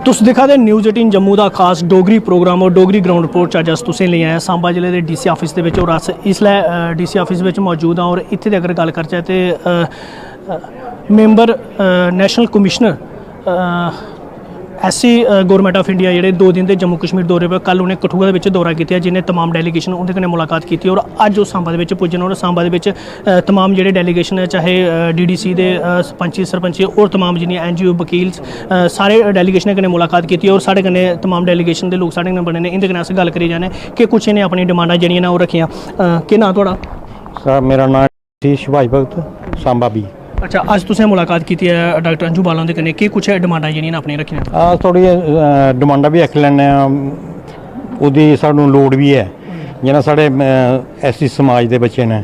तुस दिखा दे न्यूज़ 18 जम्मू का खास डोगरी प्रोग्राम और डोगरी ग्राउंड रिपोर्ट अज अस तुसें लेई आए सांबा जिले के DC ऑफिस के और अस इसलै DC ऑफिस में मौजूद हाँ और इत्थे दी अगर गल करचै ते member national commissioner SC government of India जेह्ड़े 2 दिन के जम्मू कश्मीर दौरे पर कल उन्हें कठुआ के दौरा किया जिन्हें तमाम डेलीगेशन उनके कन्नै मुलाकात की और अज सांबा दे पुज्जे और सांबा दे तमाम जेह्ड़े डेलीगेशन है चाहे DDC दे पंची सरपंची और तमाम जिन्नी NGO वकील सारे डेलीगेशन कन्नै मुलाकात की और साढ़े कन्नै तमाम डेलीगेशन के लोग साढ़े कन्नै बने ने इंदे कन्नै अस गल करी जाने कि कुछ इन्हें अपनी डिमांडां जेह्ड़ियां ने ओह् रखियां केह् नाम तुहाड़ा सर मेरा नाम शिवाजी भगत सांबा बी। अच्छा अज तुसें मुलाकात की है डॉक्टर अंजू बाला उंदे कन्नै केह् कुछ डिमांडां जेह्ड़ियां अपनी रखियां थोड़ी डिमांडां भी आखी लैने ओह्दी सानूं लोड़ भी है जि'यां साढ़े SC समाज के बच्चे ने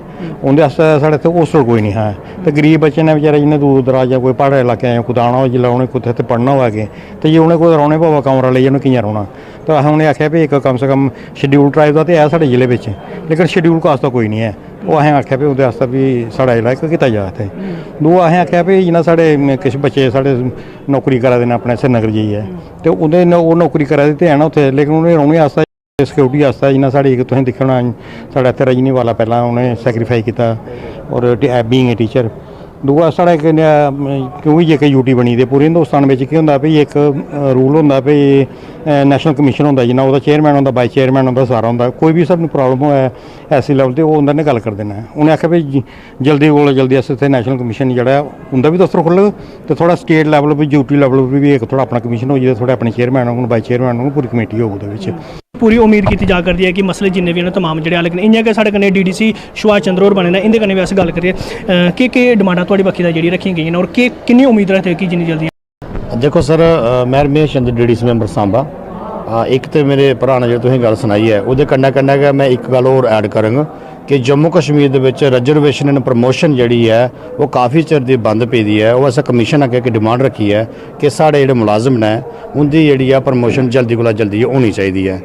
उंदे आस्तै साढ़े इत्थै होस्टल कोई नहीं है तो गरीब बच्चे ने बेचारे जिन्हें दूर दराज जां कोई प्हाड़ी इलाके आए कुदै आना हो जिसलै उ'नें कुत्थै इत्थै पढ़ना होऐ अग्गें ते जे उ'नें कुदै रौह्ने पवै कमरा लेइयै उ'नें कि'यां रौह्ना तो असें उ'नें आखेआ भी इक कम से कम शेड्यूल ट्राइब दा ते है साढ़े जिले बिच लेकिन शेड्यूल कास्ट दा कोई नहीं है ओह् असें आखेआ भी ओह्दे आस्तै भी साढ़ा जेह्ड़ा इक कीता जा इत्थै दूआ असें आखेआ भी जि'यां साढ़े किश बच्चे साढ़े नौकरी करा दे न अपने श्रीनगर जाइयै ते उं'दे ओह् नौकरी करा दे ते हैन उत्थै लेकिन उ'नें रौह्ने आस्तै सिक्योरिटी आस्तै जि'यां साढ़े तुसें दिक्खेआ होना साढ़े इत्थै रजनी वाला पैह्लें उ'नें सैक्रीफाई कीता और बीइंग ए टीचर दूआ साढ़ा क्योंकि जेके यूटी बनी दे पूरे हिंदुस्तान में केह् होंदा भाई एक रूल होंदा भाई नैशनल कमीशन होंदा जिन्ना ओह्दा चेयरमैन होंदा वाइस चेयरमैन होंदा सारा होंदा कोई भी सानूं प्रॉब्लम होऐ ऐसी लेवल ते ओह् उं'दे ने गल्ल करदे न उ'नें आखेआ भाई जल्दी कोला जल्दी अस इत्थै नैशनल कमीशन जेह्ड़ा उं'दा भी दफ्तर खुल्लग ते थोड़ा स्टेट लेवल पर यूटी लेवल पर भी इक थोड़ा अपना कमीशन हो जाए थोड़े अपने चेयरमैन होङन वाइस चेयरमैन होङन पूरी कमेटी होग ओह्दे बिच पूरी उम्मीद की जा करती है कि मसले जिन्ने भी हैं तमाम जो हल इ'यां गै साढ़े कन्नै DDC सुभाष चंद्र होर बने ने इंदे कन्नै भी अस गल करिए केह् डिमांडां थुआढ़ी बक्खी दा जेह्ड़ी रखियां गेइयां और किन्नी उम्मीद रखदे कि जिन्नी जल्दी देखो सर मैं रमेश चंद्र DDC मैंबर सांबा एक तो मेरे भरा ने जो तुसें गल सनाई है वो कन्नै कन्नै गै मैं एक गल होर ऐड करांगा कि जम्मू कश्मीर दे विच रिजर्वेशन एंड प्रमोशन जिहड़ी है वो काफ़ी चिर दी बंद पेदी है वो असें कमीशन अग्गे इक डिमांड रखी है कि साढ़े जेह्ड़े मुलाजम ने उंदी जेह्ड़ी है प्रमोशन जल्दी कोला जल्दी होनी चाहिदी है।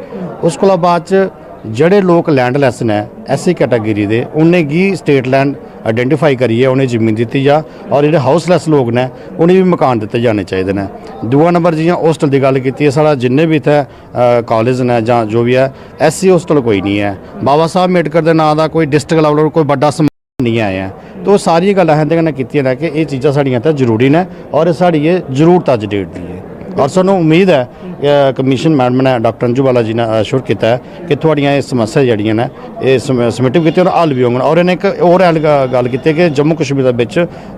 उस कोला बाद च जेह्ड़े लोग लैंडलैस ने SC कैटागरी दे उनेंगी स्टेट लैंड आइडेंटिफाई करिए उन्हें जमीन दी जा और जेह्ड़े हाउसलैस लोग ने उन्हें भी मकान दिते जाने चाहिए ने। दूआ नंबर जियां होस्टल की गल की है साढ़ा जिन्ने भी इत्थै कॉलेज ने जां जो भी है SC होस्टल कोई नहीं है बाबा साहब अम्बेडकर के नाम का कोई डिस्ट्रिक्ट लेवल कोई बड़ा समान नहीं आया है तो सारी गल्लां असें कन्नै कीतियां ने कि ये चीज़ां साढ़ियां इत्थै जरूरी ने और साढ़ी ये जरूरत अज डेट दी है और सानू उम्मीद है कमीशन मैडम ने डॉक्टर अंजू बाला जी ने अश्योर किया है कि थोड़ियां ये समस्या जड़ियां ने ये सबमिट की और हल भी होंगे और इन्हें एक होर गल की कि जम्मू कश्मीर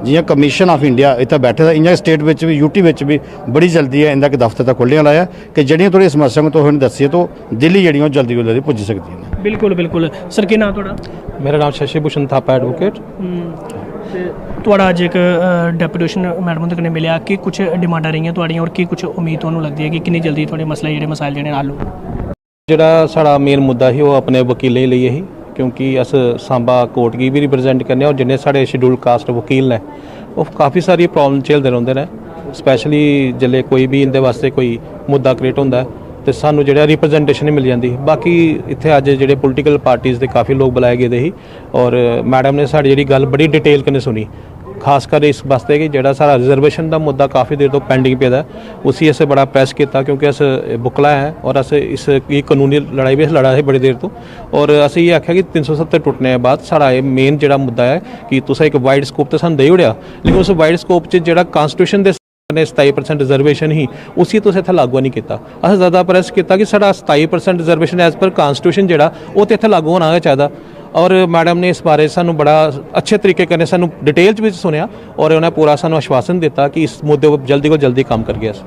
जियां कमीशन ऑफ इंडिया इतना बैठे दा इ'यां स्टेट में भी यूटी में भी बड़ी जल्दी है इंदा दफ्तर तक खुलने वाला है कि जड़ियां थोड़ी समस्या तुम दसी तो दिल्ली जड़ियां जल्दी को जल्दी पुज्जी सकती हैं। बिल्कुल बिल्कुल सर केह् नाम थोड़ा? मेरा नाम शशि भूषण थापा एडवोकेट। थोड़ा अज एक डेपूटेशन मैडम उंदे कन्नै मिलेआ कि कुछ डिमांडां रहियां थुआड़ियां और की कुछ उम्मीद तुहानूं लगदी है कि किन्नी जल्दी थुआढ़े मसले जेह्ड़े मसाइल जेह्ड़े हल होग? जेह्ड़ा साढ़ा मेन मुद्दा ही वो अपने वकीलें लेइयै ही क्योंकि अस सांबा कोर्ट गी भी रिप्रजेंट करने और जिन्ने साढ़े शेड्यूल कास्ट वकील ने वो काफ़ी सारी प्रॉब्लम झेलदे रौंह्दे ने स्पैशली जेल्लै कोई भी इंदे वास्ते कोई मुद्दा क्रिएट होंदा है तो सानू जो रिप्रजेंटेशन ही मिल जाती। बाकी इत्थे अज जो पोलिटिकल पार्टीज़ के काफ़ी लोग बुलाए गेदे ही और मैडम ने साड़ी जी गल बड़ी डिटेल कन्नै सुनी खासकर इस वास्ते कि जो सारा रिजर्वेशन का मुद्दा काफ़ी देर तो पेंडिंग पेदा उसी असें बड़ा प्रेस किया क्योंकि अस बुकला है और अस इस कानूनी लड़ाई भी लड़ा है बड़ी देर तो और असें ये आख्या कि 370 टुटने के बाद साढ़ा ये मेन जो मुद्दा है कि तुसें एक वाइड स्कोप तो सानूं देई ओड़िया लेकिन उस वाइड स्कोप च जो कॉन्स्टिट्यूशन के 27% रिजर्वेशन ही उसी तुसें इत्थै लागू नहीं किया असें ज़्यादा प्रेस किया कि साढ़ा 27% रिजर्वेशन एज पर कॉन्स्टिट्यूशन जोड़ा वो तो इत्थै लागू होना गै चाहिए और मैडम ने इस बारे सानू बड़ा अच्छे तरीके कन्नै सानू डिटेल च भी सुनिया और उन्हें पूरा सानू आश्वासन दिता कि इस मुद्दे पर जल्दी को जल्दी काम करगे अस।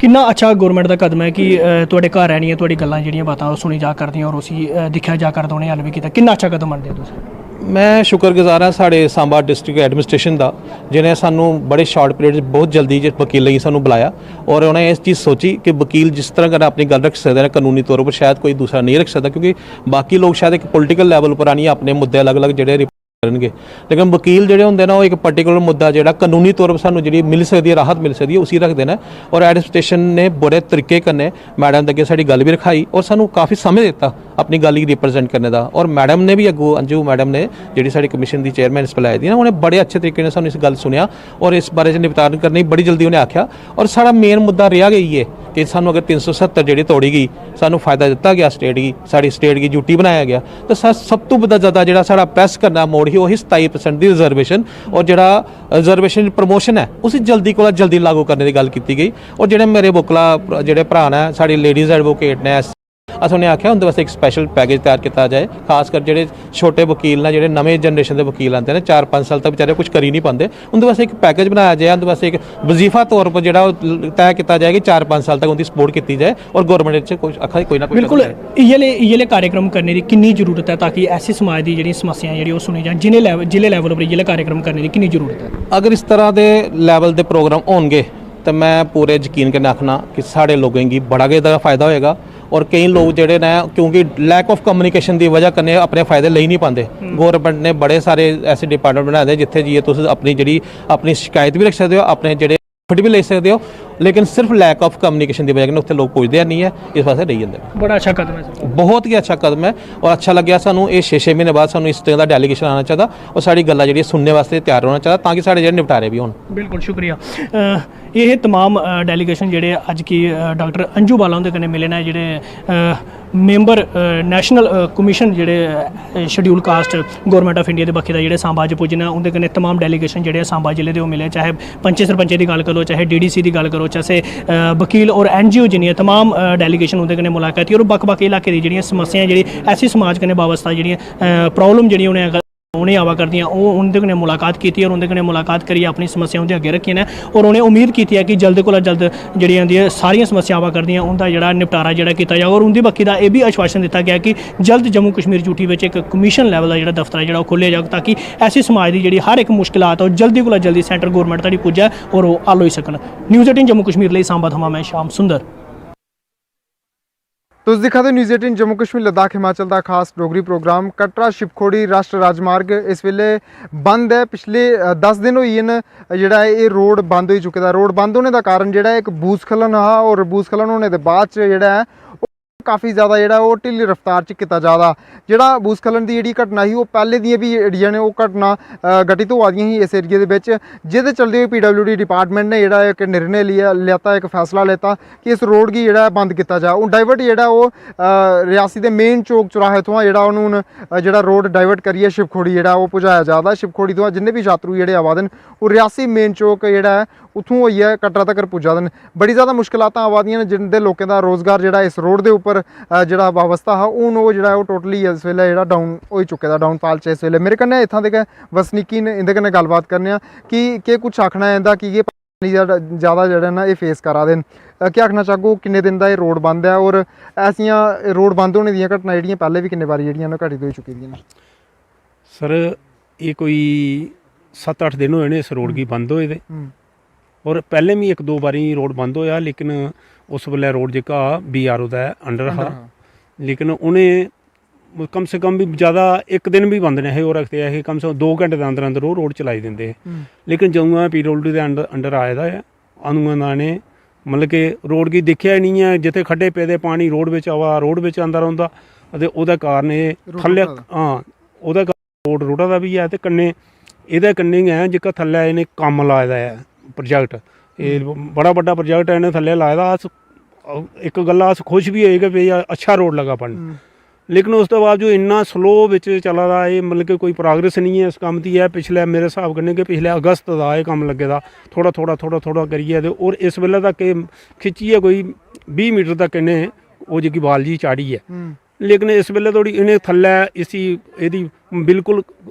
किन्ना अच्छा गौरमेंट का कदम है कि तुहाडे घर आनिए तुहाडी गल्लां जेहड़ियां बातां सुनी जा करदियां और उसी दिक्खिया जा करदा उन्हें हल भी किया किन्ना अच्छा कदम मनदे हो तुसीं? मैं शुक्रगुजार हाँ साढ़े सांबा डिस्ट्रिक्ट एडमिनिस्ट्रेशन का जिन्हें सानू बड़े शॉर्ट पीरियड बहुत जल्दी वकीलें गी सानू बुलाया और उन्हें इस चीज़ सोची कि वकील जिस तरह कन्नै अपनी गल रख सकते हैं कानूनी तौर पर शायद कोई दूसरा नहीं रख सकता क्योंकि बाकी लोग शायद एक पोलिटिकल लैवल पर आनिए अपने मुद्दे अलग अलग जेह्ड़े करनगे लेकिन वकील जिहड़े होंदे ना वो एक पर्टिकुलर मुद्दा जिहड़ा कानूनी तौर पर सानू जिहड़ी मिल सकदी है राहत मिल सकदी है उसी रखदे ने और एडमिनिस्ट्रेशन ने बड़े तरीके कन्नै मैडम दे अग्गे साडी गल भी रखाई और सानू काफ़ी समय दिता अपनी गल गी रिप्रजेंट करने दा और मैडम ने भी अग्गों अंजू मैडम ने जिहड़ी साडी कमीशन दी चेयरमैन इस पलाई दी ना उन्हें बड़े अच्छे तरीके ने सानू इस गल सुनिया और इस बारे च निपटान करने बड़ी जल्दी उन्हें आख्या और साडा मेन मुद्दा रेहा गई है कि सानू अगर 370 ਜਿਹੜੀ ਤੋੜੀ ਗਈ ਸਾਨੂੰ ਫਾਇਦਾ ਦਿੱਤਾ ਗਿਆ ਸਟੇਟ ਦੀ ਸਾਡੀ ਸਟੇਟ ਦੀ ਯੂਟੀ ਬਣਾਇਆ ਗਿਆ ਤਾਂ ਸਭ ਤੋਂ ਜ਼ਿਆਦਾ ਜਿਹੜਾ ਸਾਡਾ ਪ੍ਰੈਸ ਕਰਨਾ ਮੋੜ ਹੀ ਉਹੀ 27% ਦੀ ਰਿਜ਼ਰਵੇਸ਼ਨ ਔਰ ਜਿਹੜਾ ਰਿਜ਼ਰਵੇਸ਼ਨ ਪ੍ਰਮੋਸ਼ਨ ਹੈ ਉਸੇ ਜਲਦੀ ਕੋਲ ਜਲਦੀ ਲਾਗੂ ਕਰਨ ਦੀ ਗੱਲ ਕੀਤੀ ਗਈ ਔਰ ਜਿਹੜੇ ਮੇਰੇ ਬੁਕਲਾ ਜਿਹੜੇ ਭਰਾ ਨੇ ਸਾਡੀ ਲੇਡੀਜ਼ ਐਡਵੋਕੇਟ ਨੇ ਅਸੀਂ ਉਹਨੇ ਆਖਿਆ ਉਹਦੇ ਵਾਸਤੇ ਇੱਕ ਸਪੈਸ਼ਲ ਪੈਕੇਜ ਤਿਆਰ ਕੀਤਾ ਜਾਏ ਖਾਸ ਕਰ ਜਿਹੜੇ ਛੋਟੇ ਵਕੀਲ ਨੇ ਜਿਹੜੇ ਨਵੇਂ ਜਨਰੇਸ਼ਨ ਦੇ ਵਕੀਲ ਆਉਂਦੇ ਨੇ 4-5 ਸਾਲ ਤੱਕ ਵਿਚਾਰੇ ਕੁਝ ਕਰ ਹੀ ਨਹੀਂ ਪਾਉਂਦੇ ਉਹਦੇ ਵਾਸਤੇ ਇੱਕ ਪੈਕੇਜ ਬਣਾਇਆ ਜਾਏ ਉਹਦੇ ਵਾਸਤੇ ਇੱਕ ਵਜ਼ੀਫਾ ਤੌਰ 'ਤੇ ਜਿਹੜਾ ਉਹ ਤੈਅ ਕੀਤਾ ਜਾਏ ਕਿ 4-5 ਸਾਲ ਤੱਕ ਉਹਦੀ ਸਪੋਰਟ ਕੀਤੀ ਜਾਏ ਔਰ ਗਵਰਨਮੈਂਟ 'ਚ ਕੁਝ ਅੱਖਾਂ ਕੋਈ ਨਾ ਕੋਈ ਬਿਲਕੁਲ ਇਹ कार्यक्रम करने की कितनी जरूरत है ताकि ऐसी समाज की जी समस्या जी सुनी जाए जिले लैवल पर ये कार्यक्रम करने की कितनी जरूरत है अगर इस तरह के लैवल के प्रोग्राम होंगे तो मैं पूरे यकीन करके आखना कि साढ़े लोगों की बड़ा गै फायदा होएगा और कई लोग जोड़े ने क्योंकि लैक ऑफ कम्युनिकेशन की वजह करने अपने फायदे ले नहीं पाते गौरमेंट ने बड़े सारे ऐसे डिपार्टमेंट बनाए दे जिथे जी तुम अपनी जी अपनी शिकायत भी रख सकते हो अपने जोड़े फिट भी ले सकते हो लेकिन सिर्फ लैक ऑफ कम्युनिकेशन की वजह से उत्थे लोग पुछते नहीं है इस वास्ते रही जाते बड़ा अच्छा कदम है बहुत ही अच्छा कदम है और अच्छा लग्या सानू ये 6-6 महीने बाद सानू इस तरह का डेलीगेशन आना चाहिए और साड़ी गल्लां जी सुनने वास्ते तैयार होना चाहिए ताकि साढ़े जो निपटारे भी हो बिल्कुल शुक्रिया ये तमाम डेलीगेशन जोड़े अज की डॉक्टर अंजू बाला उनके कन्नै मिले ने जोड़े मैंबर नैशनल कमीशन जोड़े schedule caste government of India के बक्खी का जोड़े सांबा अज पुज्जे ने उनके कन्नै तमाम डेलीगेशन जोड़े सांबा जिले के मिले चाहे पंचे सरपंचे की गल करो चाहे DDC की गल करो चाहे वकील और NGO जिन्नियां तमाम डेलीगेशन उनके कन्नै मुलाकात की और बक्ख-बक्ख इलाके दी जेहड़ियां समस्याएं जेहड़ी ऐसी समाज कन्नै वाबस्ता जेहड़ियां प्रॉब्लम जेहड़ियां उन्हें आवा करदियां उनके कन्नै मुलाकात की और उनके कन्नै मुलाकात करियै अपनी समस्या उनके अगे रखियां ने और उन्हें उम्मीद की है कि जल्द कोला जल्द जेहड़ियां उंदियां सारियां समस्या आवा करदियां उनका जेहड़ा निपटारा जेहड़ा कीता जाए और उनकी बक्खी दा यह भी आश्वासन दिता गया कि जल्द जम्मू कश्मीर यूटी में एक कमीशन लैवल का जेहड़ा दफ्तर है जेहड़ा खोलिया जाए ताकि ऐसी समाज की जेहड़ी हर एक मुश्किलात जल्दी कोला जल्दी सेंटर गौरमेंट तक पुज्जे और वो हल होई सकन। न्यूज़ 18 जम्मू कश्मीर लिए सांबा थमां मैं श्याम सुंदर। तुस दिखा दे न्यूज़ 18 जम्मू कश्मीर लद्दाख हिमाचल का खास डोगरी प्रोग्राम कटरा शिवखोड़ी राष्ट्र राजमार्ग इस वेले बंद है पिछले 10 दिन होई न जेड़ा ये रोड बंद हो चुके दा रोड बंद होने का कारण जेड़ा एक भूस्खलन हा और भूस्खलन होने के बाद च जेड़ा है काफ़ी ज़्यादा जेड़ा वो ढिली रफ्तार च किया जाता जेड़ा भूस्खलन की जी घटना ही वो पहले दियां भी जेहड़ियां ने वो घटना घटित होआ दियां ही इस एरिए दे विच जिहदे चलदे होए PWD डिपार्टमेंट ने जेड़ा एक निर्णय लेता एक फैसला लेता कि इस रोड की जेड़ा बंद किया जाए हूँ डाइवर्ट जेड़ा वो रियासी के मेन चौक चौराहे तो जेड़ा हूँ जेड़ा रोड डाइवर्ट करिए शिवखोड़ी जेड़ा वो पहुँचाया जाता शिवखोड़ी तो जिन्ने भी यात्रु जेड़े आवा दे वो रियासी मेन चौक जेड़ा है उत्थों होइए कटरा तक पुज्जा दे बड़ी ज़्यादा मुश्किलात आवा दियां जिंदे लोगों का रोज़गार जेड़ा इस रोड के उपर जेड़ा वाबस्ता हा हूँ वो जेड़ा टोटली इस वेले जेड़ा डाउन हो चुके दा डाउनफॉल च इस वेले मेरे कन्नै इत्थां दे वसनीकी ने इंदे कन्नै गलबात करने कि केह् कुछ आखना है इंदा कि ये ज़्यादा जेह्ड़े ना ये फेस करा दे क्या आखना चाहगो किन्ने दिन दा ये रोड बंद है और ऐसियां रोड बंद होने दियां घटना जेह्ड़ियां पैह्ले भी किन्ने बारी जेह्ड़ियां घटित हो चुकी दियां सर ये कोई 7-8 दिन होए ने इस रोड गी बंद होए दे और पहले भी 1-2 बारी रोड बंद होया लेकिन उस वेल्ले रोड जेह्का BRO दा अंडर हा लेकिन उन्हें कम से कम भी ज़्यादा एक दिन भी बंद नहीं वो रखते है कम से कम 2 घंटे के अंदर अंदर वो रोड चलाई देंगे लेकिन जदूं PWD के अंडर आए दा है अदूं ने मतलब कि रोड की दिक्खेआ नहीं है जिथे खड्डे पेदे पानी रोड में आवा रोड में आंदा रौंदा ते ओहदे कारण थल्ले हाँ ओहदे कारण रोड रुड़ा दा भी है ते कन्नै एहदे कन्नै गै जेह्का थल्ले इन्हें कम्म लाए दा है प्रोजैक्ट ये बड़ा बड्डा प्रोजैक्ट है इन्हें थल्ले लाए दा अस एक गल्ला अस खुश भी होए कि भाई अच्छा रोड लगा पन लेकिन उस तो बाद जो इन्ना स्लो बिच चला दा है मतलब कि कोई प्रोग्रेस नहीं है इस कम्म दी है पिछले मेरे हिसाब कन्नै कि पिछले अगस्त दा एह् कम्म लग्गे दा थोड़ा करियै ते और इस वेल्ले तक खिच्चियै कोई 20 मीटर तक इन्हें ओह् जेह्की बाल जी चाढ़ी है लेकिन इस वेल्ले थोड़ी इन्हें थल्लै इसी एह्दी बिल्कुल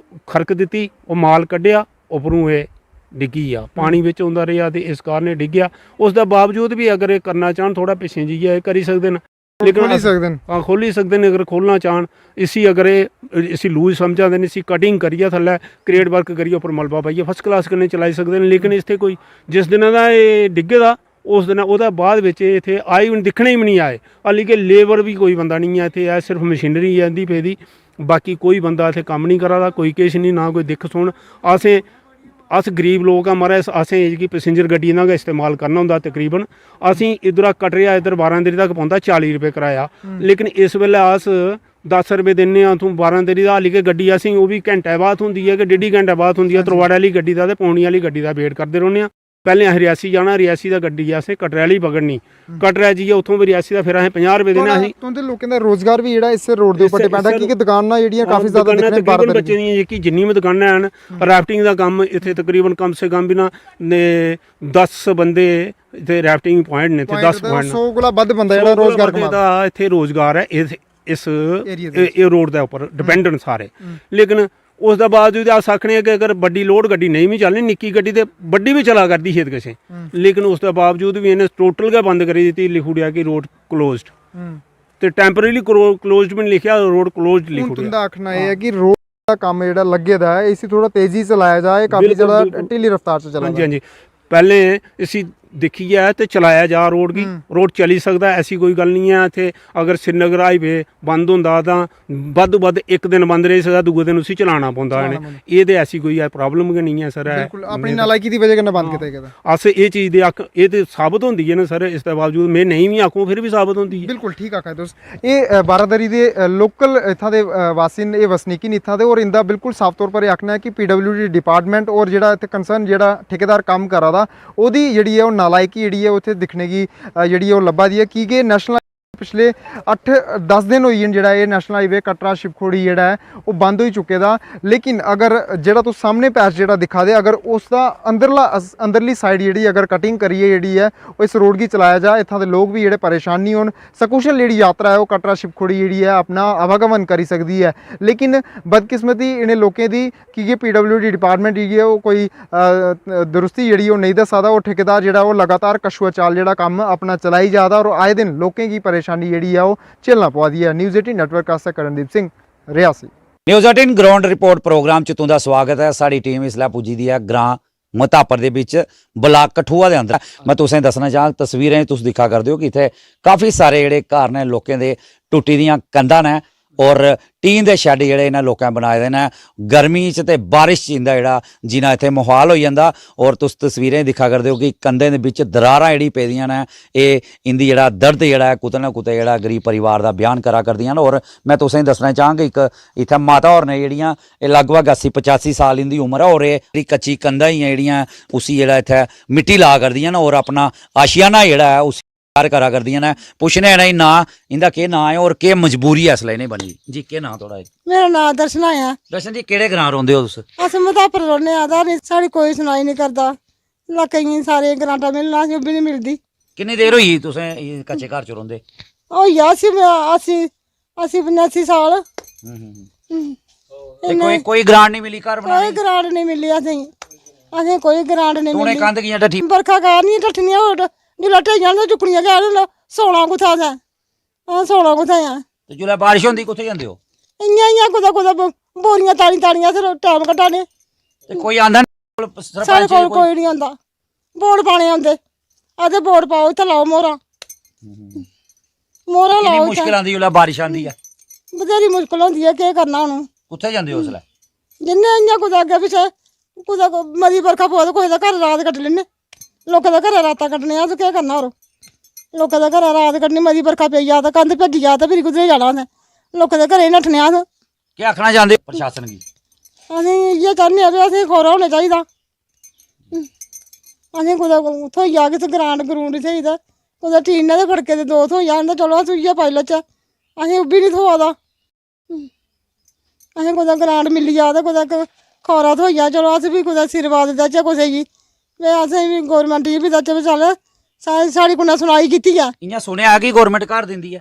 खरक दित्ती ओह् माल कड्ढेआ उप्परों एह् डिग्गी आ पानी बिच औंदा रेहा ते इस कारण डिग्गेआ उसदे बावजूद भी अगर एह् करना चाहन थोड़ा पिच्छें जाइयै करी सकदे न लेकिन खोली सकते हैं अगर खोलना चाहन इसी अगर इसी लूज समझा दे इसी कटिंग करिए थल्लै क्रेट वर्क करिए उपर मलबा पाइए फर्स्ट क्लास कन्नै चलाई सकते हैं लेकिन इत्थे कोई जिस दिन दा एह् डिग्गे दा उस दिन ओहदे बाद बिच इत्थे आए हून दिक्खने ही नहीं आए हाली कि लेबर भी कोई बंदा नहीं है इत्थे सिर्फ मशीनरी है इंदी पेदी बाकी कोई बंदा इत्थे कम्म नहीं करा दा कोई किश नहीं ना कोई दिक्ख सुन अस गरीब लोग महाराज असें जेह्की पैसेंजर गड्डी दा गै इस्तेमाल करना होंदा तकरीबन असीं इद्धरा कटरे इधर 12 तरीक तक पौंदा 40 रुपये कराया लेकिन इस वेल्ले अस 10 रुपये दिन्ने आं तूं 12 तरीक दा हाली कि गड्डी असें ओह् बी घैंटे बाद होंदी है कि 1.5 घैंटे बाद होंदी है तरवाड़े आह्ली गड्डी दा ते पौनी आह्ली गड्डी दा वेट करदे रौह्ने आं ਪਹਿਲੇ ਅਸੀਂ ਰਿਆਸੀ ਜਾਣਾ, ਰਿਆਸੀ ਦਾ ਗੱਡੀ ਅਸੀਂ ਕਟਰੇ ਵਾਲੀ ਪਕੜਨੀ, ਕਟਰੇ ਜੀ ਉੱਥੋਂ ਵੀ ਰਿਆਸੀ ਦਾ ਫਿਰ ਅਸੀਂ 50 ਰੁਪਏ ਦੇਣਾ ਅਸੀਂ। ਤੁਹਾਡੇ ਲੋਕਾਂ ਦਾ ਰੋਜ਼ਗਾਰ ਵੀ ਜਿਹੜਾ ਇਸੇ ਰੋਡ ਦੇ ਉੱਪਰ ਡਿਪੈਂਡ ਹੈ, ਕਿਉਂਕਿ ਦੁਕਾਨਾਂ ਜਿਹੜੀਆਂ ਕਾਫੀ ਜ਼ਿਆਦਾ ਦਿਖਣੇ ਤਕਰੀਬਨ ਬੱਚੇ ਦੀਆਂ ਕਿ ਜਿੰਨੀ ਵੀ ਦੁਕਾਨਾਂ ਹਨ, ਰਾਫਟਿੰਗ ਦਾ ਕੰਮ ਇੱਥੇ ਤਕਰੀਬਨ ਕਮ ਸੇ ਕਮ ਵੀ ਨਾ 10 ਬੰਦੇ ਇੱਥੇ ਰਾਫਟਿੰਗ ਪੁਆਇੰਟ ਨੇ ਤੇ 10 ਪੁਆਇੰਟ 100 ਕੋਲਾ ਵੱਧ ਬੰਦਾ ਜਿਹੜਾ ਰੋਜ਼ਗਾਰ ਕਮਾਉਂਦਾ ਦਾ ਇੱਥੇ ਰੋਜ਼ਗਾਰ ਹੈ ਇਸ ਇਹ ਰੋਡ ਦੇ ਉੱਪਰ ਡਿਪੈਂਡੈਂਟ ਸਾਰੇ। ਲੇਕਿਨ ਉਸ ਦਾ ਬਾਵਜੂਦ ਆਸ ਆਖਣੇ ਕਿ ਅਗਰ ਵੱਡੀ ਲੋਡ ਗੱਡੀ ਨਹੀਂ ਵੀ ਚੱਲਣੀ, ਨਿੱਕੀ ਗੱਡੀ ਤੇ ਵੱਡੀ ਵੀ ਚਲਾ ਕਰਦੀ ਖੇਤ ਕਿਸੇ, ਲੇਕਿਨ ਉਸ ਦਾ ਬਾਵਜੂਦ ਵੀ ਇਹਨੇ ਟੋਟਲ ਕੇ ਬੰਦ ਕਰੀ ਦਿੱਤੀ, ਲਿਖੂੜਿਆ ਕਿ ਰੋਡ ਕਲੋਜ਼ਡ ਤੇ ਟੈਂਪਰੇਰੀ ਕਲੋਜ਼ਡ ਵੀ ਨਹੀਂ ਲਿਖਿਆ, ਰੋਡ ਕਲੋਜ਼ਡ ਲਿਖੂੜਿਆ। ਤੁਹਾਡਾ ਆਖਣਾ ਇਹ ਹੈ ਕਿ ਰੋਡ ਦਾ ਕੰਮ ਜਿਹੜਾ ਲੱਗੇ ਦਾ ਹੈ ਇਸੇ ਥੋੜਾ ਤੇਜ਼ੀ ਚਲਾਇਆ ਜਾਏ, ਕਾਫੀ ਜ਼ਿਆਦਾ ਢਿੱਲੀ ਰਫ਼ਤਾਰ 'ਚ ਚਲਾਇਆ। ਹਾਂਜੀ ਹਾਂਜੀ, ਪਹਿਲੇ ਅਸੀਂ ਦੇਖੀ ਹੈ ਤੇ ਚਲਾਇਆ ਜਾ ਰੋਡ ਕੀ ਰੋਡ ਚਲੀ ਸਕਦਾ, ਐਸੀ ਕੋਈ ਗੱਲ ਨਹੀਂ ਹੈ। ਇੱਥੇ ਅਗਰ श्रीनगर ਹਾਈਵੇ ਬੰਦ ਹੁੰਦਾ ਤਾਂ ਵੱਧ ਤੋਂ ਵੱਧ ਇੱਕ ਦਿਨ ਬੰਦ ਰਹਿ ਸਕਦਾ, ਦੂਜੇ ਦਿਨ ਉਸੇ ਚਲਾਉਣਾ ਪੈਂਦਾ ਇਹਨੇ। ਇਹ ਤੇ ਐਸੀ ਕੋਈ ਪ੍ਰੋਬਲਮ ਨਹੀਂ ਹੈ ਸਰ। ਬਿਲਕੁਲ ਆਪਣੀ ਨਾਲਾਇਕੀ ਦੀ ਵਜ੍ਹਾ ਨਾਲ ਬੰਦ ਕੀਤਾ ਗਿਆ। ਅਸ ਇਹ ਚੀਜ਼ ਦੇ ਇਹ ਤੇ ਸਾਬਤ ਹੁੰਦੀ ਹੈ ਨਾ ਸਰ, ਇਸ ਦੇ ਬਾਵਜੂਦ ਮੈਂ ਨਹੀਂ ਵੀ ਆਖੂੰ ਫਿਰ ਵੀ ਸਾਬਤ ਹੁੰਦੀ ਹੈ। ਬਿਲਕੁਲ ਠੀਕ ਆਖਿਆ ਦੋਸਤ। ਇਹ ਬਾਰਾਦਰੀ ਦੇ ਲੋਕਲ ਇੱਥਾਂ ਦੇ ਵਾਸੀ ਨੇ, ਇਹ ਵਸਨੀਕੀ ਨੇ ਇੱਥਾਂ ਦੇ, ਔਰ ਇੰਦਾ ਬਿਲਕੁਲ ਸਾਫ਼ ਤੌਰ 'ਤੇ ਇਹ ਆਖਣਾ ਹੈ ਕਿ PWD ਡਿਪਾਰਟਮੈਂਟ ਔਰ ਜਿਹੜਾ ਇੱਥੇ ਕੰਸਰਨ ਜਿਹੜਾ ਠੇਕੇਦਾਰ ਕੰਮ ਕਰਾ ਦਾ ਉਹਦੀ ਜਿਹੜੀ ਹੈ ਉਹ ਨਾਲਾਇਕੀ ਜਿਹੜੀ ਹੈ ਉੱਥੇ ਦਿਖਣੇ की ਜਿਹੜੀ ਉਹ ਲੱਭਾ ਦੀ ਹੈ ਕਿ ਨੈਸ਼ਨਲ ਪਿਛਲੇ 8-10 दिन ਹੋਈ ਹਨ ਜਿਹੜਾ ਇਹ ਨੈਸ਼ਨਲ ਹਾਈਵੇ ਕਟਰਾ ਸ਼ਿਵਖੋੜੀ ਜਿਹੜਾ ਹੈ ਉਹ ਬੰਦ ਹੋ ਚੁੱਕੇ ਦਾ। ਲੇਕਿਨ ਅਗਰ ਜਿਹੜਾ ਤੁਸੀਂ ਸਾਹਮਣੇ ਪੈਚ ਜਿਹੜਾ ਦਿਖਾ ਦੇ, ਅਗਰ ਉਸ ਦਾ ਅੰਦਰਲੀ ਸਾਈਡ ਜਿਹੜੀ ਅਗਰ ਕਟਿੰਗ ਕਰੀਏ ਜਿਹੜੀ ਹੈ ਉਹ ਇਸ ਰੋਡ ਕੀ ਚਲਾਇਆ ਜਾ, ਇੱਥਾਂ ਦੇ ਲੋਕ ਵੀ ਜਿਹੜੇ ਪਰੇਸ਼ਾਨ ਨਹੀਂ ਹੋਣ, ਸਕੂਸ਼ਲ ਜਿਹੜੀ ਯਾਤਰਾ ਹੈ ਉਹ ਕਟਰਾ ਸ਼ਿਵਖੋੜੀ ਜਿਹੜੀ ਹੈ ਆਪਣਾ ਆਵਾਗਮਨ ਕਰੀ ਸਕਦੀ ਹੈ। ਲੇਕਿਨ ਬਦਕਿਸਮਤੀ ਇਹਨੇ ਲੋਕਾਂ ਦੀ ਕਿ PWD ਡਿਪਾਰਟਮੈਂਟ ਜਿਹੜੀ ਹੈ ਉਹ ਕੋਈ ਦਰੁਸਤੀ ਜਿਹੜੀ ਉਹ ਨਹੀਂ ਦੱਸ ਸਕਦਾ। ਉਹ ਠੇਕੇਦਾਰ ਜਿਹੜਾ ਉਹ ਲਗਾਤਾਰ ਕਸ਼ੂਆ ਚਾਲ ਜਿਹੜਾ ਕੰਮ ਆਪਣਾ ਚਲਾਈ ਜਾਂਦਾ ਔਰ ਆਏ ਦਿਨ ਲੋਕਾਂ ਦੀ ਪਰੇਸ਼ਾਨੀ ਜਿਹੜੀ ਆ ਉਹ ਝੇਲਣਾ ਪਵਾਦੀ ਹੈ। ਨਿਊਜ਼ 18 ਨੈਟਵਰਕ ਆਸਤੇ Karandeep Singh Riasi. News 18 ground report programme ਚ ਤੁਹਾਡਾ ਸਵਾਗਤ ਹੈ। ਸਾਡੀ ਟੀਮ इसलै पुजी दी है ग्रां मतापर ਦੇ ਵਿੱਚ ਬਲਾਕ ਕਠੂਆ ਦੇ ਅੰਦਰ। ਮੈਂ ਤੁਸੀਂ ਦੱਸਣਾ ਚਾਹਾਂ ਤਸਵੀਰਾਂ ਤੁਸੀਂ ਦਿਖਾ ਕਰਦੇ ਹੋ ਕਿ ਇੱਥੇ ਕਾਫੀ ਸਾਰੇ ਜਿਹੜੇ ਘਰ ਨੇ ਲੋਕਾਂ ਦੇ ਟੁੱਟੀ ਦੀਆਂ ਕੰਧਾਂ ਨੇ ਔਰ टीन के शैड जोड़े इन्होंने लोगों बनाए दे ने। गर्मी च ते बारिश च इंदा जेड़ा जीना इत्थे माहौल हो जाता। और तुस तस्वीरें दिखा करदे हो कि कंधें दे विच दरारां जेहड़ी पेदियां ने, ये इंदी जेड़ा दर्द जेड़ा है कुते ना कुते जेड़ा गरीब परिवार दा बयान करा करदियां ने। और मैं तुसें दसना चाहांगा एक इत्थे माता होर ने जेहड़ियां लगभग 80-85 साल इनदी उम्र है और ये कच्ची कंधां ही जेहड़ियां उसी जेड़ा इत्थे मिट्टी ला करदियां ने और अपना आशियाना जेड़ा है उस करा कर दिया ने। पूछने है ना इंदा के ना है और के मजबूरी है इसलिए नहीं बनी जी। के ना थोड़ा मेरा नाम दर्शना है। दर्शन जी केड़े ग्रां रोंदे हो तुस? अस मतापर रोने आदा नहीं, साड़ी कोई सुनाई नहीं करदा। कई सारे ग्रांटा मिलना भी नहीं मिलदी। कितनी देर हुई तुसें कच्चे घर च रोंदे? ओ या 80-85 साल। कोई ग्रांट नहीं मिली घर बनाने? कोई ग्रांट नहीं मिली असें कोई ग्रांट नहीं तूने मिली। कंध कियां डठी? बरखा कार नहीं डठनियां और जिला ढेइयां ने चुकनियां गए सोना कुथा है। हां सोना कुथा है ते जिला बारिश होंदी कुथे जांदे हो? इयां कुदा बोरियां ताड़ियां फिर टाइम कटाने। ते कोई आंदा नहीं सारे कोई नहीं आंदा। बोर्ड पाने आंदे आदे बोर्ड पाओ इत्थे लाओ मोहरा लाओ। मुश्किल आंदी जिला बारिश आंदी है? बथेरी मुश्किल होंदी है। केह् करना हुण? कुथे जांदे हो इसलै? जिन्ने इयां कुदै अग्गे पिच्छे कुदै मती बरखा पवै ते कुसै दा घर रात कट्टी लैने। लोकें दे घरै रातां कट्टने अस केह् करना होर? लोकें दे घरै रात कट्टनी, मती बरखा पेई जा ते कंध भज्जी जा ते फिर कुद्धरै जाना असें? लोकें दे घरै नट्ठने अस। केह् आखना चांह्दे प्रशासन गी? असें इ'यै चाह्न्ने आं कि असें खौरा होना चाहिदा। असें कुदै थ्होई जा किते ग्रांट थ्होई ते कुदै टीने दे फड़के दे 2 थ्होई जान ते चलो अस इ'यै पाई लैचे। असें ओह् बी निं थ्होआ दा। असें कुदै ग्रांट मिली जा ते कुदै खौरा थ्होई जा, चलो अस बी कुदै आशीर्वाद देचै कुसै गी। असें भी गौरमेंट गी बी दच्चे भी चल साढ़ी कुन्नै सुनाई कीती है। इ'यां सुनेआ कि गौरमेंट घर दिंदी है?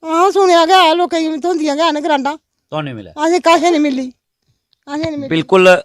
हां सुनेआ गै है, लोकें गी थ्होंदियां गै न ग्रांटां। तुहानूं मिले? असें कश नहीं मिली, असें नहीं मिली। बिल्कुल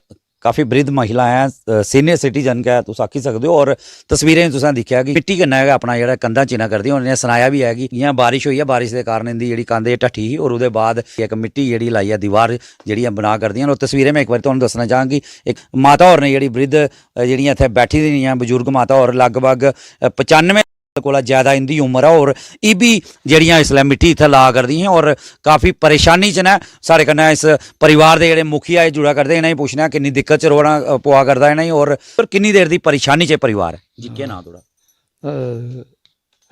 काफ़ी वृद्ध महिला हैं, सीनियर सिटीजन का तुस आखी सकते हो। और तस्वीरें तुसें दिक्खेआ कि मिट्टी कन्नै गै अपना जेह्ड़ा कंधां चिना करदी। उन्होंने सनाया भी है कि इ'यां बारिश होई है, बारिश के कारण इंदी जेह्ड़ी कंध ढट्ठी ही और ओह्दे बाद इक मिट्टी जेह्ड़ी लाइयै दीवार जेह्ड़ियां बना करदियां। और तस्वीरें में एक बार तुहानूं दस्सना चाहां कि एक माता होर ने जेह्ड़ी वृद्ध जेह्ड़ियां इत्थै बैठी दियां बजुर्ग माता होर लगभग 95 कोला ज़्यादा इंदी उम्र है और ये भी जेहड़ियां इसलै मिट्टी इत्थै ला करदी हैं और काफ़ी परेशानी च न। साढ़े कन्नै इस परिवार के जेहड़े मुखिया जुड़ा करदे इन्हें पुछना किन्नी दिक्कत च रोना पवा करदा इन्हें और किन्नी देर दी परेशानी च परिवार जी। केह् नाम थोड़ा?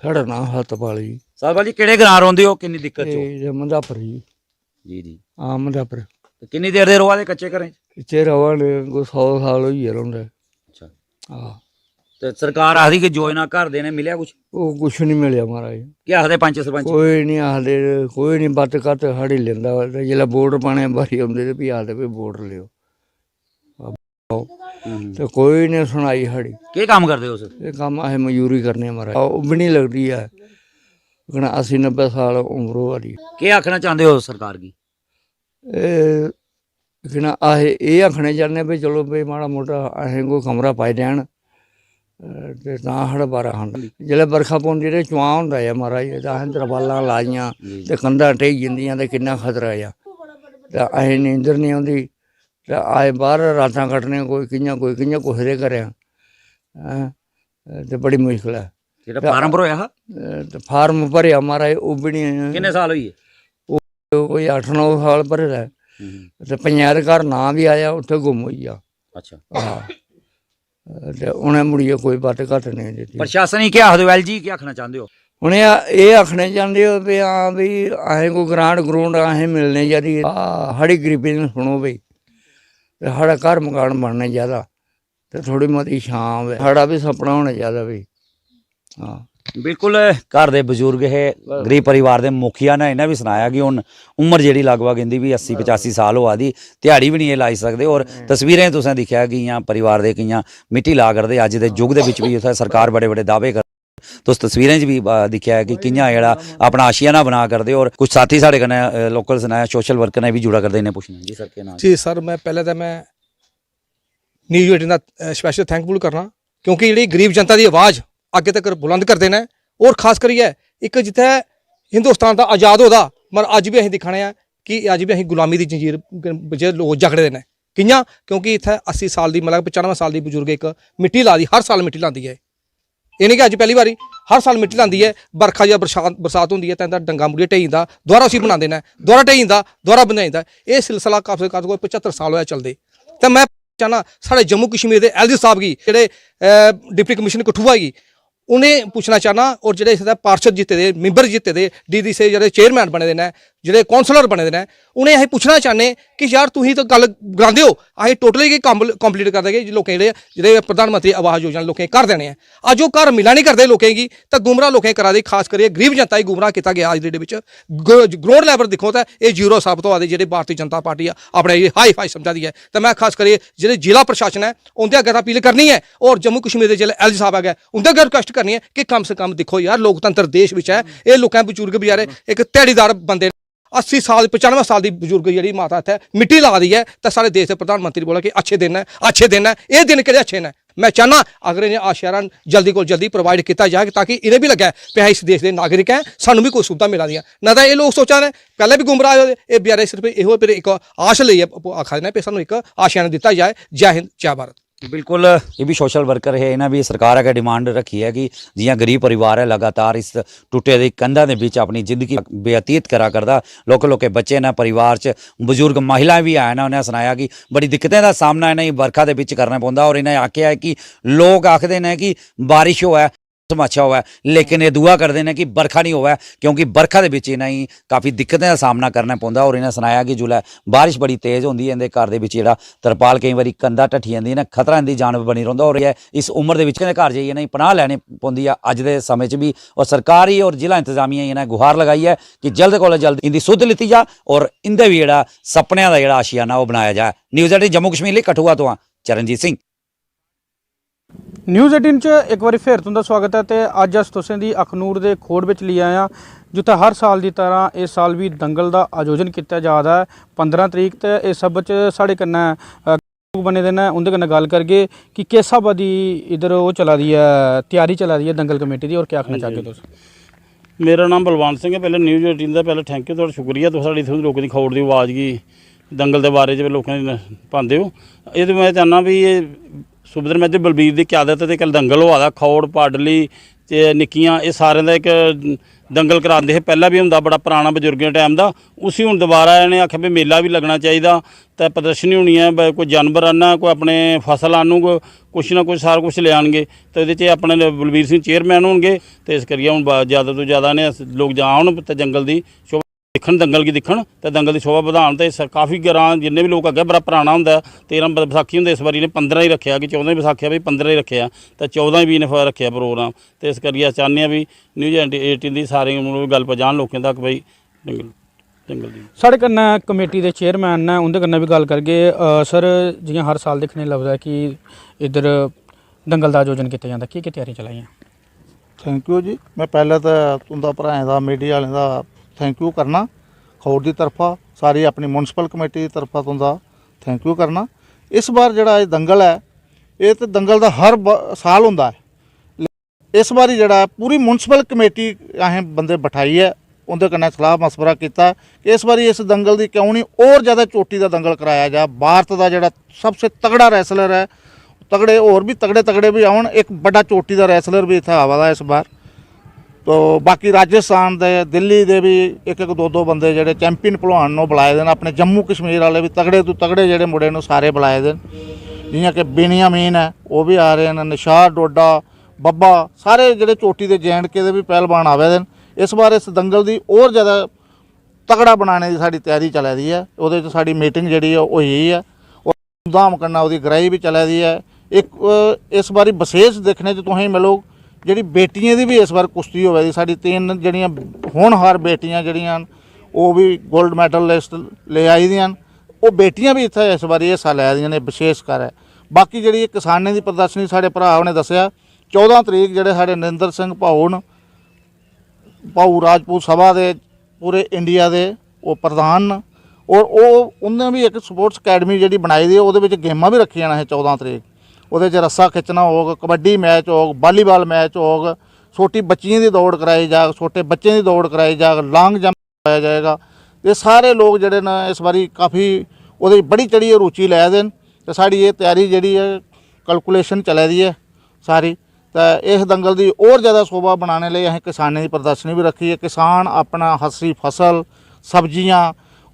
साढ़ा नाम सतपाल जी। सतपाल जी केह्ड़े ग्रां रौंदे हो? किन्नी दिक्कत च? मधापर जी। जी जी हाँ मधापर। किन्नी देर दे रोआ दे कच्चे घरें? कच्चे रवा ने कोई 100 साल होई गए रौंदे। अच्छा हाँ ਤੇ ਸਰਕਾਰ ਆਖਦੀ ਕਿ ਯੋਜਨਾ ਘਰ ਦੇ ਨੇ ਮਿਲਿਆ ਕੁਝ ਉਹ ਕੁਛ ਨਹੀਂ ਮਿਲਿਆ ਮਹਾਰਾਜ। ਕੀ ਆਖਦੇ ਪੰਚ ਸਰਪੰਚ? ਕੋਈ ਨਹੀਂ ਆਖਦੇ, ਕੋਈ ਨਹੀਂ ਬੱਤ ਕੱਤ ਹੜੀ ਲੈਂਦਾ ਵਾ। ਜਿਹੜਾ ਵੋਟ ਪਾਣੇ ਬਾਰੀ ਆਉਂਦੇ ਤੇ ਵੀ ਆਖਦੇ ਵੀ ਵੋਟ ਲਿਓ, ਤੇ ਕੋਈ ਨਹੀਂ ਸੁਣਾਈ ਸਾਡੀ। ਕੀ ਕੰਮ ਕਰਦੇ ਹੋ ਸਰ? ਇਹ ਕੰਮ ਆਹ ਮਜ਼ਦੂਰੀ ਕਰਨੇ ਮਹਾਰਾਜ, ਉਹ ਵੀ ਨਹੀਂ ਲੱਗਦੀ ਹੈ। 80-90 ਸਾਲ ਉਮਰ ਵਾਲੀ। ਕੀ ਆਖਣਾ ਚਾਹੁੰਦੇ ਹੋ ਸਰਕਾਰ ਕੀ? ਇਹ ਕਿਹਨਾਂ ਇਹ ਆਖਣੇ ਚਾਹੁੰਦੇ ਵੀ ਚਲੋ ਵੀ ਮਾੜਾ ਮੋਟਾ ਅਸੀਂ ਕੋਈ ਕਮਰਾ ਪਾਈ ਦੇਣ ਤੇ ਤਾਂ ਹੜ ਬਾਰਾ ਹੁੰਦਾ। ਜਿਹੜੇ ਬਰਖਾ ਪਾਉਂਦੀ ਤੇ ਚੁਆਂ ਹੁੰਦਾ ਹੈ ਮਹਾਰਾਜ, ਤਾਂ ਅਸੀਂ ਤਰਪਾਲਾਂ ਲਾਈਆਂ ਤੇ ਕੰਧਾਂ ਢਹਿ ਜਾਂਦੀਆਂ ਤੇ ਕਿੰਨਾ ਖਤਰਾ ਆ। ਤੇ ਅਸੀਂ ਨੀਂਦਰ ਨਹੀਂ ਆਉਂਦੀ ਤੇ ਆਏ ਬਾਹਰ ਰਾਤਾਂ ਕੱਟਣੀਆਂ, ਕੋਈ ਕਿੰਨਾ ਕੁਛ ਦੇ ਕਰਿਆ ਤੇ ਬੜੀ ਮੁਸ਼ਕਿਲ ਹੈ। ਜਿਹੜਾ ਫਾਰਮ ਭਰੋਇਆ ਤੇ ਫਾਰਮ ਭਰਿਆ ਮਹਾਰਾਜ, ਉਹ ਵੀ ਨਹੀਂ। ਕਿੰਨੇ ਸਾਲ ਹੋਈ ਹੈ? ਕੋਈ 8-9 ਸਾਲ ਭਰਿਆ ਤੇ ਪੰਜਾਂ ਦੇ ਘਰ ਨਾਂ ਵੀ ਆਇਆ, ਉੱਥੇ ਗੁੰਮ ਹੋਈ ਆ। ਅੱਛਾ, ਹਾਂ ਤੇ ਉਹਨੇ ਮੁੜੀਏ ਕੋਈ ਬਾਤ ਘੱਟ ਨਹੀਂ ਦਿੱਤੀ। ਪ੍ਰਸ਼ਾਸਨ ਹੀ ਕੀ ਆਖਦੇ ਹੋ? ਐਲਜੀ ਕੀ ਆਖਣਾ ਚਾਹੁੰਦੇ ਹੋ? ਹੁਣ ਇਹ ਆਖਣੇ ਚਾਹੁੰਦੇ ਹੋ ਵੀ ਹਾਂ ਵੀ ਅਸੀਂ ਕੋਈ ਗ੍ਰਾਂਟ ਗਰੂੰਡ ਅਸੀਂ ਮਿਲਣੇ ਚਾਹੀਦੀ। ਸਾਡੀ ਗਰੀਬੀ ਨੂੰ ਸੁਣੋ ਬਈ, ਤੇ ਸਾਡਾ ਘਰ ਮਕਾਨ ਬਣਨਾ ਚਾਹੀਦਾ ਤੇ ਥੋੜੀ ਮਤੀ ਛਾਂ ਹੋਵੇ। ਸਾਡਾ ਵੀ ਸੁਪਨਾ ਹੋਣਾ ਚਾਹੀਦਾ ਵੀ। ਹਾਂ ਬਿਲਕੁਲ, ਘਰ ਦੇ ਬਜ਼ੁਰਗ ਇਹ ਗਰੀਬ ਪਰਿਵਾਰ ਦੇ ਮੁਖੀਆ ਨੇ ਇਹਨਾਂ ਵੀ ਸੁਣਾਇਆ ਕਿ ਹੁਣ ਉਮਰ ਜਿਹੜੀ ਲਗਭਗ ਕਹਿੰਦੀ ਵੀ 80-85 ਸਾਲ ਹੋਆ ਦੀ, ਦਿਹਾੜੀ ਵੀ ਨਹੀਂ ਇਹ ਲਾਈ ਸਕਦੇ। ਔਰ ਤਸਵੀਰਾਂ ਤੁਸੀਂ ਦਿਖਿਆ ਕਿ ਪਰਿਵਾਰ ਦੇ ਕਈਆਂ ਮਿੱਟੀ ਲਾ ਕਰਦੇ। ਅੱਜ ਦੇ ਯੁੱਗ ਦੇ ਵਿੱਚ ਵੀ ਉੱਥੇ ਸਰਕਾਰ ਬੜੇ ਬੜੇ ਦਾਅਵੇ ਕਰ, तुस तस्वीरें च भी दिखा है कि कि'यां जेह्ड़ा अपना आशियाना बना करदे। और कुछ साथी साढ़े कन्नै लोकल सनाया सोशल वर्कर ने भी जुड़ा करदे इन्हें पुछना। जी सर, के नाम? जी सर, मैं पहले तो मैं न्यूज़ 18 दा स्पैशल थैंकफुल करना, क्योंकि जिहड़ी गरीब जनता की आवाज़ अगे तक बुलंद करते हैं। और खास करिए एक जिथे हिंदुस्तान का आज़ाद होदा, मगर अज भी असीं दिखाने कि अज भी असीं गुलामी की जंजीर विच लोग जकड़े ने। कि'यां? क्योंकि इत्थे 80 साल की मतलब 95 साल की बजुर्ग एक मिट्टी ला दी, हर साल मिट्टी लाती है। ये नहीं कि अज पहली बारी, हर साल मिट्टी लाती है। बरखा या बरसात होंगी है तो डंगा मुड़िया ढेई जंदा, दोबारा उसी बना देना, दोबारा ढेई जंदा, दोबारा बना जंदा। ये सिलसिला काफी कोई 75 साल होया चलदे। तो मैं चाहना साढ़े जम्मू कश्मीर के एलजी साहब की, जेह्ड़े डिप्टी कमिश्नर कठुआ की, उन्हें पूछना चाहना। और जेह्ड़े इसदा पार्षद जित्ते दे, मैंबर जित्ते दे, डीडीसी जेह्ड़े चेयरमैन बने दे ने, जेह्ड़े कौंसलर बने दे ने, उन्हें असीं पुछना चाहने कि यार तुसीं तो गल गलांदे हो, असीं टोटली गै कम्म कंप्लीट कर देगे। लोकें जेह्ड़े प्रधानमंत्री आवास योजना लोकें घर देने हैं, अज ओह् घर मिला नहीं करदे लोकें गी, तो गुमराह लोकें करा दे। खास करियै गरीब जनता गी गुमराह किया गया। अज दे विच ग्राउंड लैवल दिक्खो तो ये जीरो साबत होआ दे, जेह्ड़े भारतीय जनता पार्टी अपने हाई फाई समझा दी है। तो मैं खास करियै जेह्ड़े जिला प्रशासन है उं'दे अग्गें अपील करनी है, और जम्मू कश्मीर के जेह्ड़े एलजी साहब है उं'दे अग्गें रिक्वेस्ट करनी है कि कम से कम दिक्खो यार, लोकतंत्र देश विच है। ये लोकें बजुर्ग बेचारे एक ध्याड़ीदार बंदे 80 साल 95 साल की बजुर्ग जी माता इत्थे मिट्टी ला दी है, तो सारे देश के प्रधानमंत्री बोला कि अच्छे दिन है, अच्छे दिन है। ये दिन केह्ड़े अच्छे न? मैं चाहना अगर इन्हें आशियाना जल्दी को जल्दी प्रोवाइड किया जाए, ताकि इन्हें भी लगे कि अस इस देश के नागरिक हैं, सानू भी कोई सुविधा मिला दी। ना तो ये लोग सोचा ने पहले भी गुमराह होए, ये बेचारे सिर्फ इहो फिर एक आश लेइयै आखा दे ने कि सानू एक आशियाना दिता जाए। जय हिंद, जय भारत। बिल्कुल, ये भी सोशल वर्कर है, इन्हें भी सरकार अगर डिमांड रखी है कि जियां गरीब परिवार है लगातार इस टुटे दी कंधा दे विच अपनी जिंदगी व्यतीत करा करदा। लोके लोके बच्चे ने परिवार च बुजुर्ग महिलाएं भी आए ना, उन्हें सुनाया कि बड़ी दिक्कतें का सामना इन्हें बरखा दे विच करना पौंदा। और इन्हें आख्या है कि लोग आखदे ने कि बारिश होए अच्छा हुआ, लेकिन ये दुआ करते हैं कि बरखा नहीं हुआ, क्योंकि बरखा के विच इन्हें काफ़ी दिक्कतें का सामना करना पौंदा। और इन्हें सुनाया कि जिसलै बारिश बड़ी तेज़ होंदी है, इनके घर के विच जेह्ड़ा तरपाल कई बारी कंधा ढट्ठी जांदी है, खतरा इनकी जान बनी रहिंदा। और इस उम्र के विच घर जाइए इन्हें पनाह लैनी पौंदी है अज के समय च भी। और सरकारी और जिला इंतजामिया इन्हें गुहार लगाई है कि जल्द को जल्द इनकी सुध लीती जा और इंदे भी जेह्ड़ा सपनियां दा जेह्ड़ा आशियाना वो बनाया जाए। न्यूज़ 18 जम्मू कश्मीर लिए कठुआ तो चरणजीत सिंह। न्यूज़ 18 च एक बार फिर तुंदा स्वागत है। तो अज अस तुसें दी अखनूर के खोड़ विच ले आए जिथे हर साल की तरह इस साल भी दंगल का आयोजन किया जा रहा है 15 तरीक। तो इस सब च साढ़े कन्नै बने दे ने, उंदे कन्नै गल करगे कि किस स्हाबा दी इधर वो चला दी है, तैयारी चला दी है दंगल कमेटी की, और क्या आखना चाहगे तुस? मेरा नाम बलवंत सिंह है। पहले न्यूज़ 18 का पहले थैंक यू, तुहाडा शुक्रिया। तुस साढ़ी इत्थों लोगों की खौड़ की आवाज़ की दंगल के बारे च लोगों ने पाते हो। ये मैं चाहना भी ये सुबदर महते बलबीर की क्यादत ते कल दंगल होआ दा, खौड़ पाडली ते निक्कियां ये सारे का एक दंगल कराते हैं। पहला भी होंदा बड़ा पुराना बजुर्गों टाइम का, उसी हुण दोबारा इन्हें आख्या भी मेला भी लगना चाहिए, तो प्रदर्शनी होनी है, कोई जानवर आना, कोई अपने फसल आनू, कुछ ना कुछ सारा कुछ ले आएंगे। तो ये अपने बलबीर सिंह चेयरमैन होंगे। तो इस करिए हुण ज़्यादा तो ज़्यादा ने लोग जान तो जंगल की शोभा ਦੇਖਣ ਦੰਗਲ ਕੀ ਦਿਖਣ ਤੇ ਦੰਗਲ ਦੀ ਸ਼ੋਭਾ ਵਧਾਉਣ ਤੇ ਕਾਫੀ ਗਰਾਂ ਜਿੰਨੇ ਵੀ ਲੋਕ ਅੱਗੇ ਬੜਾ ਪੁਰਾਣਾ ਹੁੰਦਾ 13 ਵਿਸਾਖੀ ਹੁੰਦੇ, ਇਸ ਵਾਰੀ ਨੇ 15 ਹੀ ਰੱਖਿਆ ਕਿ 14 ਵਿਸਾਖੀ ਵੀ 15 ਹੀ ਰੱਖਿਆ ਤੇ 14 ਵੀ ਨੇ ਰੱਖਿਆ ਪ੍ਰੋਗਰਾਮ। ਤੇ ਇਸ ਕਰੀਏ ਚਾਹੁੰਦੇ ਹਾਂ ਵੀ ਨਿਊਜ਼ 18 ਦੀ ਸਾਰੇ ਨੂੰ ਗੱਲ ਪਹੁੰਚਾਉਣ लोगों तक भाई दंगल दी। साढ़े कन्नै कमेटी के चेयरमैन ने उनके कन्नै भी गल करगे। सर जियां हर साल देखने लगता है कि इधर दंगल का आयोजन किया जाता, की तैयारी चलाइयां? थैंक यू जी। मैं पहले तो तुंदा भराएं दा मीडिया वालें दा थैंक यू करना, खौर की तरफा सारी अपनी म्यूनसिपल कमेटी की तरफा तुंदा थैंक यू करना। इस बार जिहड़ा दंगल है ये तो दंगल का हर साल हुंदा है, इस बारी जिहड़ा पूरी म्यूनसिपल कमेटी असें बंदे बिठाई है, उनके कन्नै सलाह मशवरा किया कि इस बारी इस दंगल की क्यों नहीं और ज़्यादा चोटी का दंगल कराया जाए। भारत का जिहड़ा सबसे तगड़ा रैसलर है, तगड़े और भी तगड़े भी आउण, एक बड़ा चोटी का रैसलर भी इत्थे आवा दा इस बार। तो बाकी राजस्थान दे दिल्ली दे भी एक दो बंदे जिहड़े चैंपियन भलवान नूं बुलाए दे, अपने जम्मू कश्मीर वाले भी तगड़े तो तगड़े जिहड़े मुंडे नूं सारे बुलाए दे, जियां कि बेनियामीन है वो भी आ रहे हैं, निशार डोडा बब्बा सारे जिहड़े चोटी के JNK दे भी पहलवान आवे दे। इस बार इस दंगल की और ज़्यादा तगड़ा बनाने की साड़ी तैयारी चला दी है, वो साड़ी मीटिंग जी हुई है और धूमधाम करना वो ग्राही भी चला दी है। एक इस बारी विशेष देखने तुम मिलो जी बेटियां की भी इस बार कुश्ती होवे, साड़ी 3 जड़ियाँ होनहार बेटियां जड़ियां वो भी गोल्ड मैडलिस्ट ले आई दियां, वो बेटियां भी इत्थे इस बार हिस्सा लै दियां ने विशेषकर है। बाकी जी किसानी की प्रदर्शनी साढ़े भरा ने दसिया 14 तरीक जोड़े साढ़े नरिंदर सिंह भाऊ राजपूत सभा के पूरे इंडिया के वो प्रधान और उन्हें भी एक स्पोर्ट्स अकैडमी जी बनाई दी है, वो गेमां भी रखियां ने 14 तरीक। वो रस्सा खिंचना होग, कबड्डी मैच होग, वालीबॉल मैच होग, छोटी बच्चियों की दौड़ कराई जाग, छोटे बच्चों की दौड़ कराई जाग, लॉन्ग जंप कराया जाएगा। ये सारे लोग जोड़े ना इस बारी काफ़ी वो बड़ी चढ़ी रुचि लै देन। तो साड़ी ये तैयारी जी है कैलकुलेशन चला दी है सारी। तो इस दंगल की और ज़्यादा शोभा बनाने लिए असें किसानी की प्रदर्शनी भी रखी है। किसान अपना हसी फसल सब्जियां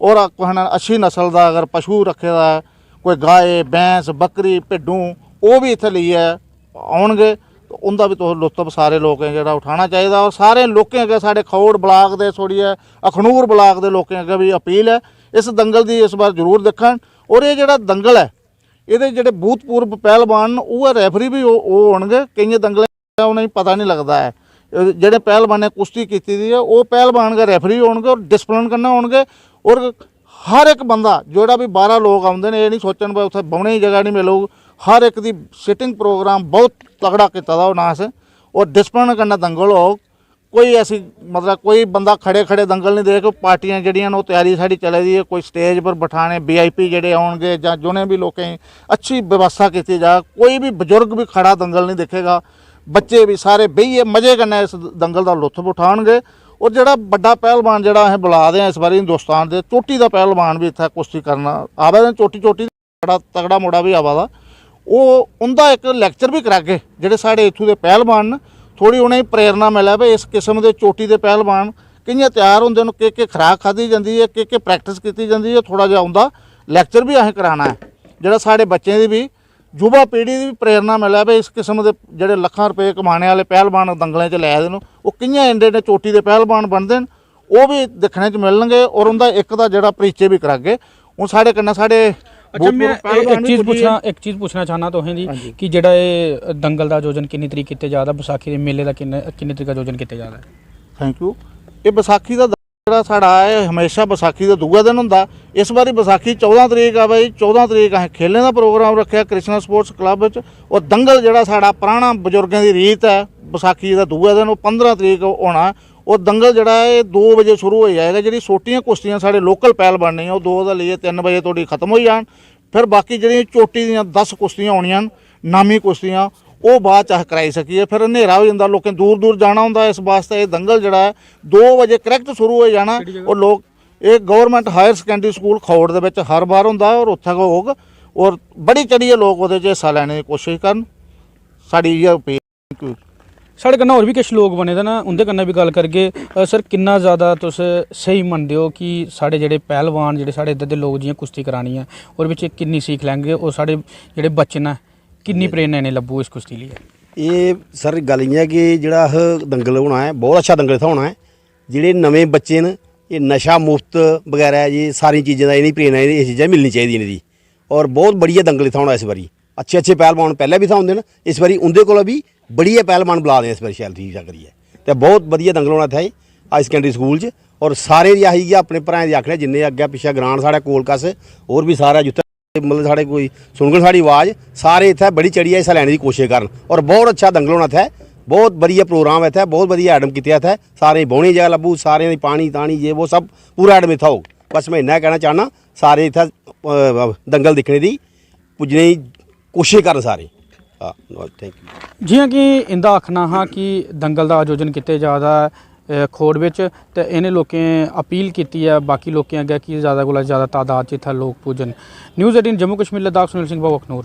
और अच्छी नस्ल का अगर पशु रखे दा है, कोई गाय भैंस बकरी भिड्डू वो भी इत्थे लिए आउणगे, तो उनका भी तो लुत्फ सारे लोगों जो उठाना चाहिए। और सारे लोगों अगे साढ़े खौड़ ब्लाक के छोड़िए अखनूर ब्लाक के लोगों अगे भी अपील है इस दंगल की इस बार जरूर देखन। और ये जो दंगल है ये जोड़े भूतपूर्व पहलवान वो रैफरी भी होणगे, कई दंगल उन्हें पता नहीं लगता है, जोड़े पहलवान ने कुश्ती की है वो पहलवान का रैफरी होणगे और डिसिप्लिन करना होणगे। और हर एक बंदा जोड़ा भी 12 लोग आते हैं, ये नहीं सोचन भाई उत्थे बौने ही जगह नहीं मिलूगी, हर एक दी सिटिंग प्रोग्राम बहुत तगड़ा किया होना से और डिसिप्लिन करना दंगल हो। कोई ऐसी मतलब कोई बंदा खड़े खड़े दंगल नहीं देख, पार्टियां जड़ियां वो तैयारी साड़ी चली दी है, कोई स्टेज पर बिठाने VIP जड़े आउणगे जां जोने भी लोकें अच्छी व्यवस्था की जा, कोई भी बजुर्ग भी खड़ा दंगल नहीं देखेगा, बच्चे भी सारे बेहिए मजे कन्नै इस दंगल का लुत्फ उठाणगे। और जोड़ा बड़ा पहलवान जोड़ा असें बुला दें इस बार हिंदुस्तान के चोटी का पहलवान भी इत्थे कुश्ती करना आवे, चोटी बड़ा तगड़ा मुड़ा भी आवा दा, वो उनका एक लैक्चर भी करागे जोड़े साढ़े इत्थों के पहलवान, थोड़ी उन्हें प्रेरणा मिले भाई इस किस्म के चोटी के पहलवान कियां तैयार होंदे ने, के खुराक खाधी जाती है, के प्रैक्टिस की जाती है, थोड़ा जिहा उनका लैक्चर भी असें कराना है जोड़ा साढ़े बच्चों की भी युवा पीढ़ी की भी प्रेरणा मिले भाई इस किस्म के जोड़े लखां रुपये कमाने वाले पहलवान दंगलें च लै दे वो कियां इंडे चोटी के पहलवान बनते हैं, वो भी देखने मिलणगे। और उनका एक दा जोड़ा परिचय भी करागे। हुण साढ़े कन्नै साढ़े अच्छा मैं एक चीज़ पूछना चाहना तुसें जी कि जेड़ा ये दंगल का आयोजन किन्नी तरीक किया जा रहा, बैसाखी के मेले का किन्नी तरीक आयोजन किया जा रहा है? Thank you. ये बैसाखी का जोड़ा साढ़ा है हमेशा बैसाखी का दूआ दिन होंदा, इस बारी बैसाखी 14 तरीक आ भाई, 14 तरीक असें खेलने का प्रोग्राम रखा कृष्णा स्पोर्ट्स क्लब च। और दंगल जोड़ा साढ़ा पुराना बजुर्गों की रीत है बैसाखी का दूआ दिन वो 15 तरीक होना। और दंगल जोड़ा है 2 बजे शुरू हो जाएगा, जी छोटियां कुश्तियां साढ़े लोकल पहलवान नहीं वो 2 तो लिए 3 बजे थोड़ी खत्म हो जान, फिर बाकी जी चोटी दियां 10 कुश्तियां होनियां नामी कुश्तियां वो बाद च कराई सकीए, फिर हनेरा हो जाता, लोकें दूर दूर जाना होंदा, इस वास्ते ये दंगल जोड़ा है 2 बजे करैक्ट शुरू हो जाना। और लोग ये government higher secondary school Khour दे विच हर बार होंदा और उत्थे होग और बड़ी चढ़िए लोग वो हिस्सा लैने की कोशिश करन, साड़ी इ'यै अपील। साढ़े कन्नै होर भी किश लोग बने दे न, उंदे कन्नै भी गल करगे। सर किन्ना ज़्यादा तुस सही मनदे हो कि साढ़े जेह्ड़े पहलवान जेह्ड़े साढ़े इद्धर दे लोग जियां कुश्ती करानी है और बिच किन्नी सीख लैंगे और साढ़े जेह्ड़े बच्चे न किन्नी प्रेरणा इ'नें लब्भू इस कुश्ती लिए? ये सर गल इ'यां कि जेह्ड़ा दंगल होना है बहुत अच्छा दंगल इत्थै होना है, जेह्ड़े नमें बच्चे न ਇਹ ਨਸ਼ਾ ਮੁਫਤ ਵਗੈਰਾ ਜੀ ਸਾਰੀ ਚੀਜ਼ਾਂ ਦਾ ਇਹਨੀ ਪ੍ਰੇਰਨਾ ਇਹ ਚੀਜ਼ਾਂ ਮਿਲਣੀ ਚਾਹੀਦੀਆਂ ਨੇ ਜੀ। ਔਰ ਬਹੁਤ बढ़िया दंगल इतना होना इस बारी, अच्छे पहलवान पहले भी था होंगे ना, इस बारी उनके को भी बढ़िया पहलवान बुला दें इस बारी शैल ठीक करिए। तो बहुत बढ़िया दंगल होना था हाई सकैंडरी स्कूल च। और सारे यही अपने भ्राएं दी आखने जिन्ने अग्गे पिछे ग्रांट साढ़े कोल कस और भी सारा जित्थे मतलब साढ़े कोई सुनगन साड़ी आवाज़ सारे इत्थे बड़ी चढ़िया हिस्सा लैने की कोशिश करन। और बहुत अच्छा दंगल होना था, बहुत बढ़िया प्रोग्राम इत्थे, बहुत बढ़िया आइटम किया था। सारे बौनी जगह लब्भू, सारे पानी तानी ये वो सब पूरा आइटम इत्थे हो। बस मैं इन्ना कहना चाहना सारे इत्थे दंगल दिखने की पुज्जने की कोशिश करन सारे। हाँ थैंक यू। जियां कि इंदा आखना हा कि दंगल का आयोजन किया जा रहा है खोड़ विच, ते इन्हें लोकें अपील की है बाकी लोकें अगे कि ज़्यादा को ज़्यादा तादाद च इत्थे लोग पुज्जन। न्यूज़ 18 जम्मू कश्मीर लद्दाख, सुनील सिंह अखनूर।